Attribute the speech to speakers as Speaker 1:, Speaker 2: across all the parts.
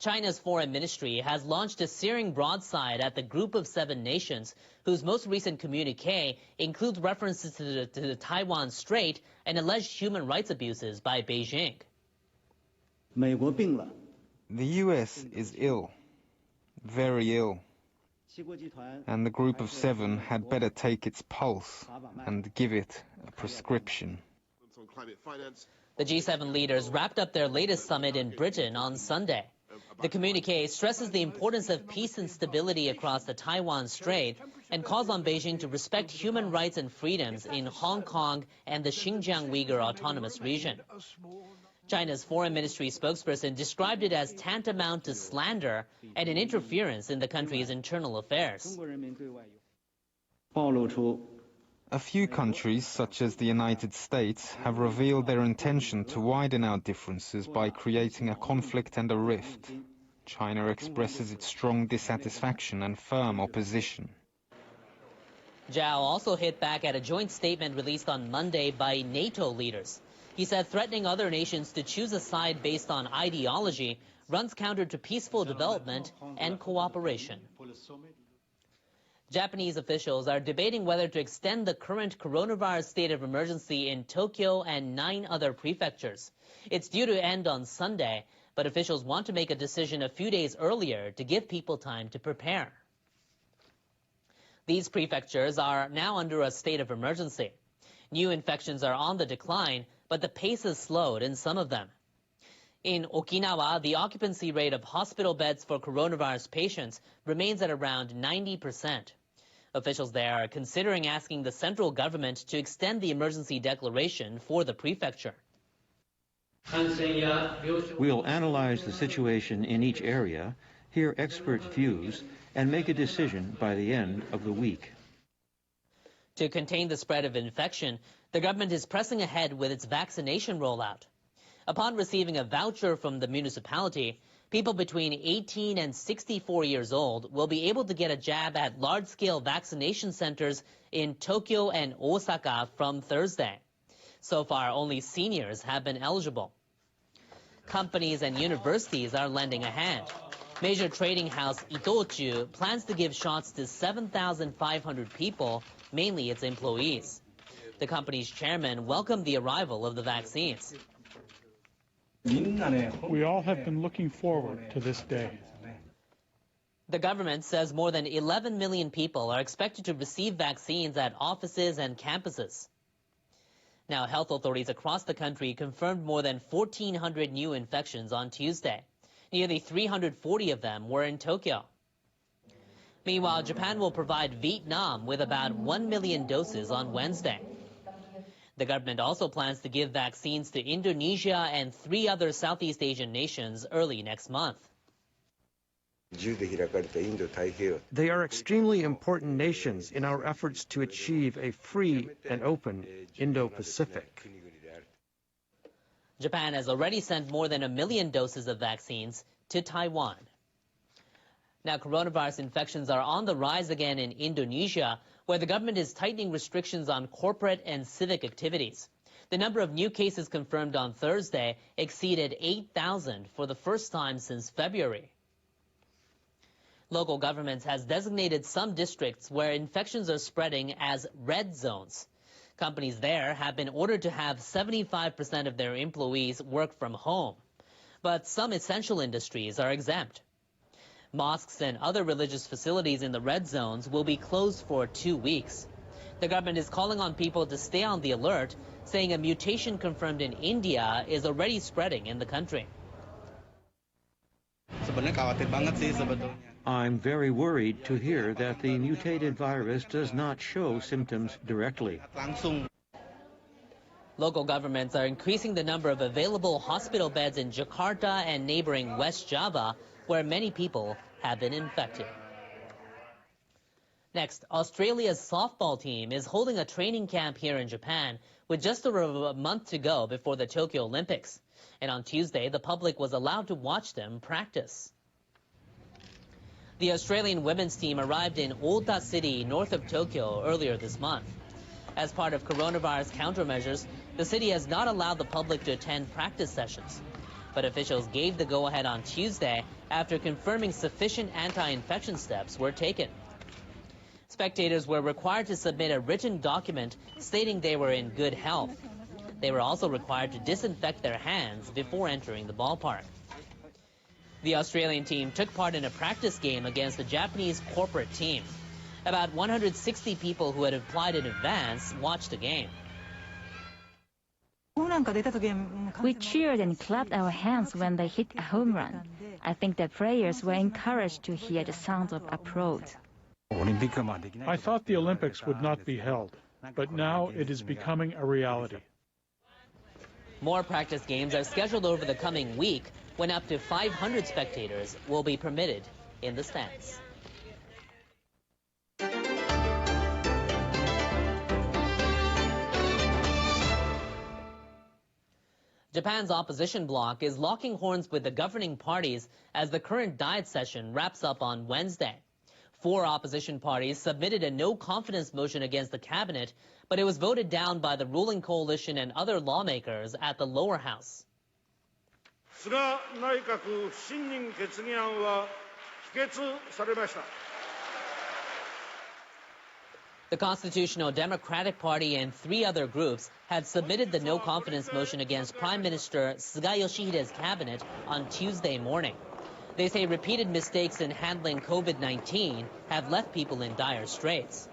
Speaker 1: China's foreign ministry has launched a searing broadside at the Group of Seven Nations, whose most recent communique includes references to the Taiwan Strait and alleged human rights abuses by Beijing.
Speaker 2: The U.S. is ill, very ill, and the Group of Seven had better take its pulse and give it a prescription.
Speaker 1: The G7 leaders wrapped up their latest summit in Britain on Sunday. The communique stresses the importance of peace and stability across the Taiwan Strait and calls on Beijing to respect human rights and freedoms in Hong Kong and the Xinjiang Uyghur Autonomous Region. China's foreign ministry spokesperson described it as tantamount to slander and an interference in the country's internal affairs.
Speaker 2: A few countries, such as the United States, have revealed their intention to widen our differences by creating a conflict and a rift. China expresses its strong dissatisfaction and firm opposition.
Speaker 1: Zhao also hit back at a joint statement released on Monday by NATO leaders. He said threatening other nations to choose a side based on ideology runs counter to peaceful development and cooperation. Japanese officials are debating whether to extend the current coronavirus state of emergency in Tokyo and 9 other prefectures. It's due to end on Sunday, but officials want to make a decision a few days earlier to give people time to prepare. These prefectures are now under a state of emergency. New infections are on the decline, but the pace has slowed in some of them. In Okinawa, the occupancy rate of hospital beds for coronavirus patients remains at around 90%. Officials there are considering asking the central government to extend the emergency declaration for the prefecture.
Speaker 3: We'll analyze the situation in each area, hear expert views, and make a decision by the end of the week.
Speaker 1: To contain the spread of infection, the government is pressing ahead with its vaccination rollout. Upon receiving a voucher from the municipality, people between 18 and 64 years old will be able to get a jab at large-scale vaccination centers in Tokyo and Osaka from Thursday. So far, only seniors have been eligible. Companies and universities are lending a hand. Major trading house Itochu plans to give shots to 7,500 people, mainly its employees. The company's chairman welcomed the arrival of the vaccines.
Speaker 4: We all have been looking forward to this day.
Speaker 1: The government says more than 11 million people are expected to receive vaccines at offices and campuses. Now, health authorities across the country confirmed more than 1,400 new infections on Tuesday. Nearly 340 of them were in Tokyo. Meanwhile, Japan will provide Vietnam with about 1 million doses on Wednesday. The government also plans to give vaccines to Indonesia and 3 other Southeast Asian nations early next month.
Speaker 5: They are extremely important nations in our efforts to achieve a free and open Indo-Pacific.
Speaker 1: Japan has already sent more than 1 million doses of vaccines to Taiwan. Now, coronavirus infections are on the rise again in Indonesia, where the government is tightening restrictions on corporate and civic activities. The number of new cases confirmed on Thursday exceeded 8,000 for the first time since February. Local governments has designated some districts where infections are spreading as red zones. Companies there have been ordered to have 75% of their employees work from home. But some essential industries are exempt. Mosques and other religious facilities in the red zones will be closed for 2 weeks. The government is calling on people to stay on the alert, saying a mutation confirmed in India is already spreading in the country.
Speaker 3: I'm very worried to hear that the mutated virus does not show symptoms directly.
Speaker 1: Local governments are increasing the number of available hospital beds in Jakarta and neighboring West Java, where many people have been infected. Next, Australia's softball team is holding a training camp here in Japan with just over a month to go before the Tokyo Olympics. And on Tuesday, the public was allowed to watch them practice. The Australian women's team arrived in Ota City, north of Tokyo, earlier this month. As part of coronavirus countermeasures, the city has not allowed the public to attend practice sessions. But officials gave the go-ahead on Tuesday after confirming sufficient anti-infection steps were taken. Spectators were required to submit a written document stating they were in good health. They were also required to disinfect their hands before entering the ballpark. The Australian team took part in a practice game against the Japanese corporate team. About 160 people who had applied in advance watched the game.
Speaker 6: We cheered and clapped our hands when they hit a home run. I think the players were encouraged to hear the sounds of applause.
Speaker 4: I thought the Olympics would not be held, but now it is becoming a reality.
Speaker 1: More practice games are scheduled over the coming week when up to 500 spectators will be permitted in the stands. Japan's opposition bloc is locking horns with the governing parties as the current Diet session wraps up on Wednesday. 4 opposition parties submitted a no-confidence motion against the cabinet, but it was voted down by the ruling coalition and other lawmakers at the lower house. The Constitutional Democratic Party and 3 other groups had submitted the no-confidence motion against Prime Minister Suga Yoshihide's cabinet on Tuesday morning. They say repeated mistakes in handling COVID-19 have left people in dire straits.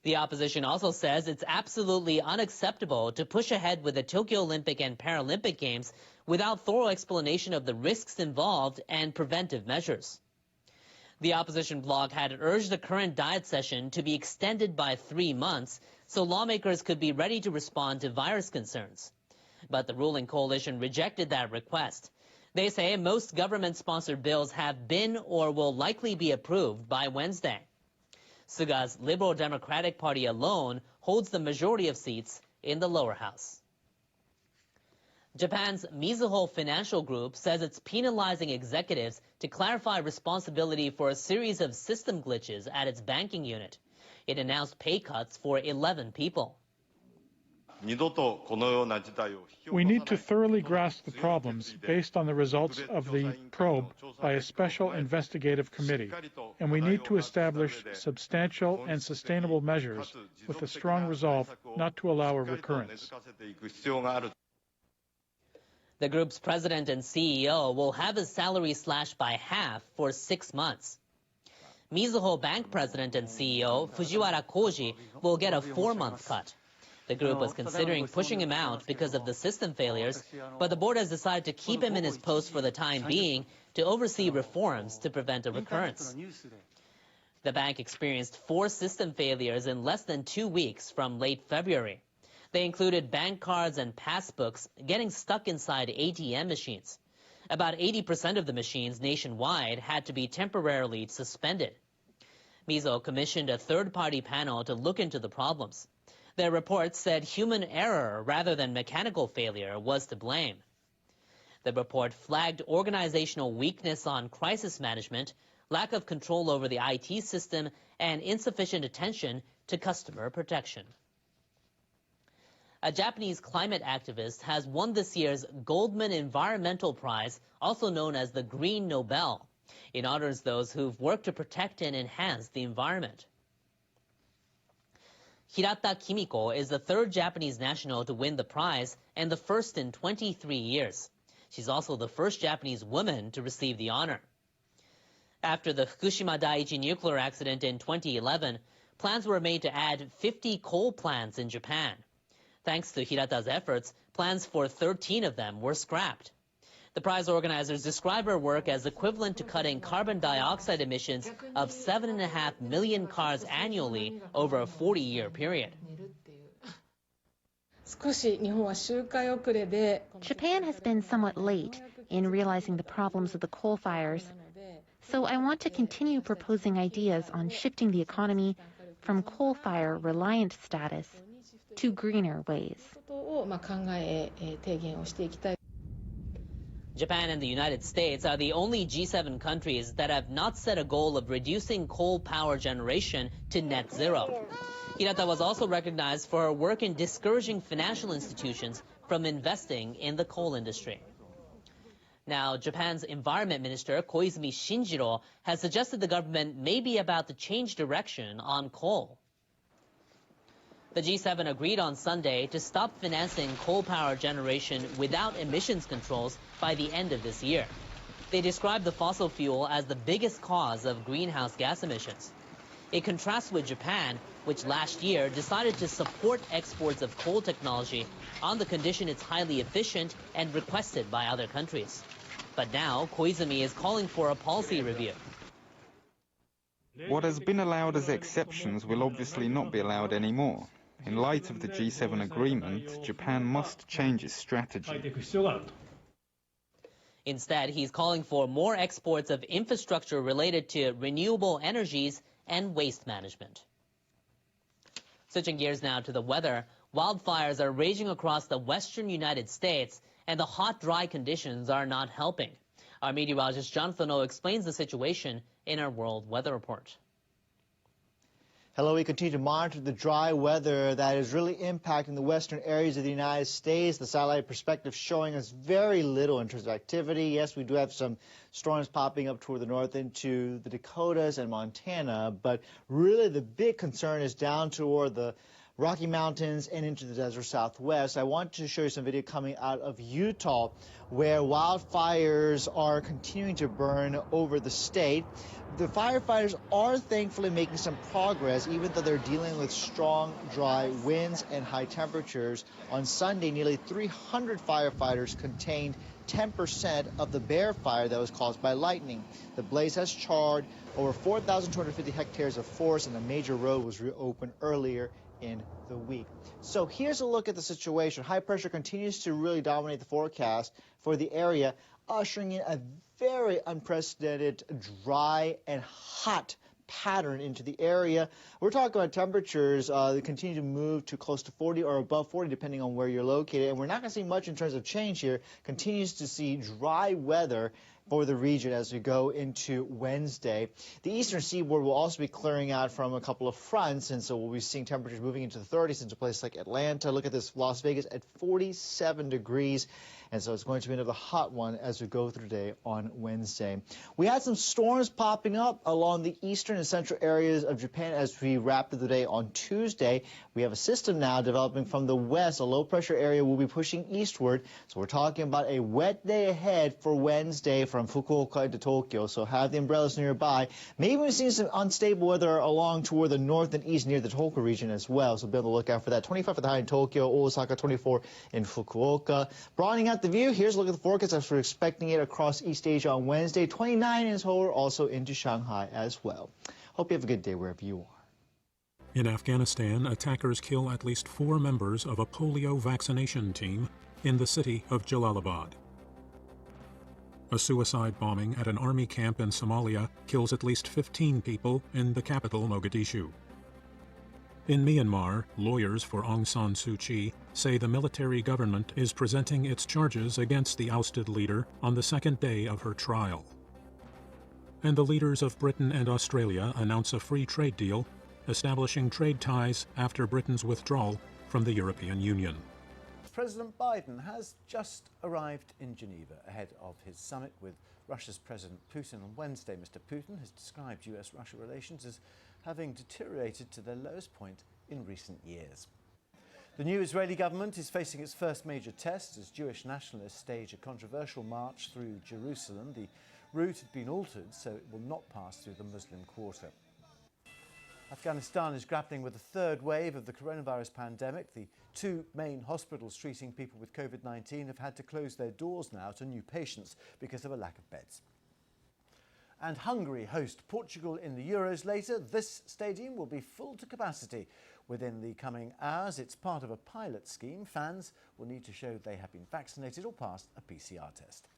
Speaker 1: The opposition also says it's absolutely unacceptable to push ahead with the Tokyo Olympic and Paralympic Games without thorough explanation of the risks involved and preventive measures. The opposition bloc had urged the current Diet session to be extended by 3 months so lawmakers could be ready to respond to virus concerns. But the ruling coalition rejected that request. They say most government-sponsored bills have been or will likely be approved by Wednesday. Suga's Liberal Democratic Party alone holds the majority of seats in the lower house. Japan's Mizuho Financial Group says it's penalizing executives to clarify responsibility for a series of system glitches at its banking unit. It announced pay cuts for 11 people.
Speaker 4: We need to thoroughly grasp the problems based on the results of the probe by a special investigative committee, and we need to establish substantial and sustainable measures with a strong resolve not to allow a recurrence.
Speaker 1: The group's president and CEO will have his salary slashed by half for 6 months. Mizuho Bank president and CEO Fujiwara Koji will get a 4-month cut. The group was considering pushing him out because of the system failures, but the board has decided to keep him in his post for the time being to oversee reforms to prevent a recurrence. The bank experienced 4 system failures in less than 2 weeks from late February. They included bank cards and passbooks getting stuck inside ATM machines. About 80% of the machines nationwide had to be temporarily suspended. Mizuho commissioned a third-party panel to look into the problems. Their report said human error rather than mechanical failure was to blame. The report flagged organizational weakness on crisis management, lack of control over the IT system, and insufficient attention to customer protection. A Japanese climate activist has won this year's Goldman Environmental Prize, also known as the Green Nobel. It honors those who've worked to protect and enhance the environment. Hirata Kimiko is the 3rd Japanese national to win the prize and the first in 23 years. She's also the first Japanese woman to receive the honor. After the Fukushima Daiichi nuclear accident in 2011, plans were made to add 50 coal plants in Japan. Thanks to Hirata's efforts, plans for 13 of them were scrapped. The prize organizers describe her work as equivalent to cutting carbon dioxide emissions of 7.5 million cars annually over a 40-year period.
Speaker 6: Japan has been somewhat late in realizing the problems of the coal fires, so I want to continue proposing ideas on shifting the economy from coal fire reliant status to greener ways.
Speaker 1: Japan and the United States are the only G7 countries that have not set a goal of reducing coal power generation to net zero. Hirata was also recognized for her work in discouraging financial institutions from investing in the coal industry. Now, Japan's Environment Minister Koizumi Shinjiro has suggested the government may be about to change direction on coal. The G7 agreed on Sunday to stop financing coal power generation without emissions controls by the end of this year. They described the fossil fuel as the biggest cause of greenhouse gas emissions. It contrasts with Japan, which last year decided to support exports of coal technology on the condition it's highly efficient and requested by other countries. But now, Koizumi is calling for a policy review.
Speaker 2: What has been allowed as exceptions will obviously not be allowed anymore. In light of the G7 agreement, Japan must change its strategy.
Speaker 1: Instead, he's calling for more exports of infrastructure related to renewable energies and waste management. Switching gears now to the weather, wildfires are raging across the western United States, and the hot, dry conditions are not helping. Our meteorologist Jonathan Oh explains the situation in our World Weather Report.
Speaker 7: Hello, we continue to monitor the dry weather that is really impacting the western areas of the United States. The satellite perspective showing us very little in terms of activity. Yes, we do have some storms popping up toward the north into the Dakotas and Montana, but really the big concern is down toward the Rocky Mountains and into the desert southwest. I want to show you some video coming out of Utah where wildfires are continuing to burn over the state. The firefighters are thankfully making some progress, even though they're dealing with strong, dry winds and high temperatures. On Sunday, nearly 300 firefighters contained 10% of the Bear Fire that was caused by lightning. The blaze has charred over 4,250 hectares of forest, and a major road was reopened earlier in the week. So here's a look at the situation. High pressure continues to really dominate the forecast for the area, ushering in a very unprecedented dry and hot pattern into the area. We're talking about temperatures that continue to move to close to 40 or above 40 depending on where you're located, and we're not going to see much in terms of change here. Continues to see dry weather for the region as we go into Wednesday. The eastern seaboard will also be clearing out from a couple of fronts, and so we'll be seeing temperatures moving into the 30s into a place like Atlanta. Look at this, Las Vegas at 47 degrees. And so it's going to be another hot one as we go through the day on Wednesday. We had some storms popping up along the eastern and central areas of Japan as we wrapped the day on Tuesday. We have a system now developing from the west. A low-pressure area will be pushing eastward. So we're talking about a wet day ahead for Wednesday from Fukuoka to Tokyo. So have the umbrellas nearby. Maybe we've seen some unstable weather along toward the north and east near the Tokyo region as well. So be on the lookout for that. 25 for the high in Tokyo, Osaka 24 in Fukuoka. Broadening out the view, here's a look at the forecast as we're expecting it across East Asia on Wednesday. 29 in Seoul, also into Shanghai as well. Hope you have a good day wherever you are.
Speaker 8: In Afghanistan, attackers kill at least 4 members of a polio vaccination team in the city of Jalalabad. A suicide bombing at an army camp in Somalia kills at least 15 people in the capital, Mogadishu. In Myanmar, lawyers for Aung San Suu Kyi say the military government is presenting its charges against the ousted leader on the second day of her trial. And the leaders of Britain and Australia announce a free trade deal, establishing trade ties after Britain's withdrawal from the European Union.
Speaker 9: President Biden has just arrived in Geneva ahead of his summit with Russia's President Putin on Wednesday. Mr. Putin has described US-Russia relations as having deteriorated to their lowest point in recent years. The new Israeli government is facing its first major test as Jewish nationalists stage a controversial march through Jerusalem. The route had been altered so it will not pass through the Muslim quarter. Afghanistan is grappling with the third wave of the coronavirus pandemic. The 2 main hospitals treating people with COVID-19 have had to close their doors now to new patients because of a lack of beds. And Hungary host Portugal in the Euros later. This stadium will be full to capacity within the coming hours. It's part of a pilot scheme. Fans will need to show they have been vaccinated or passed a PCR test.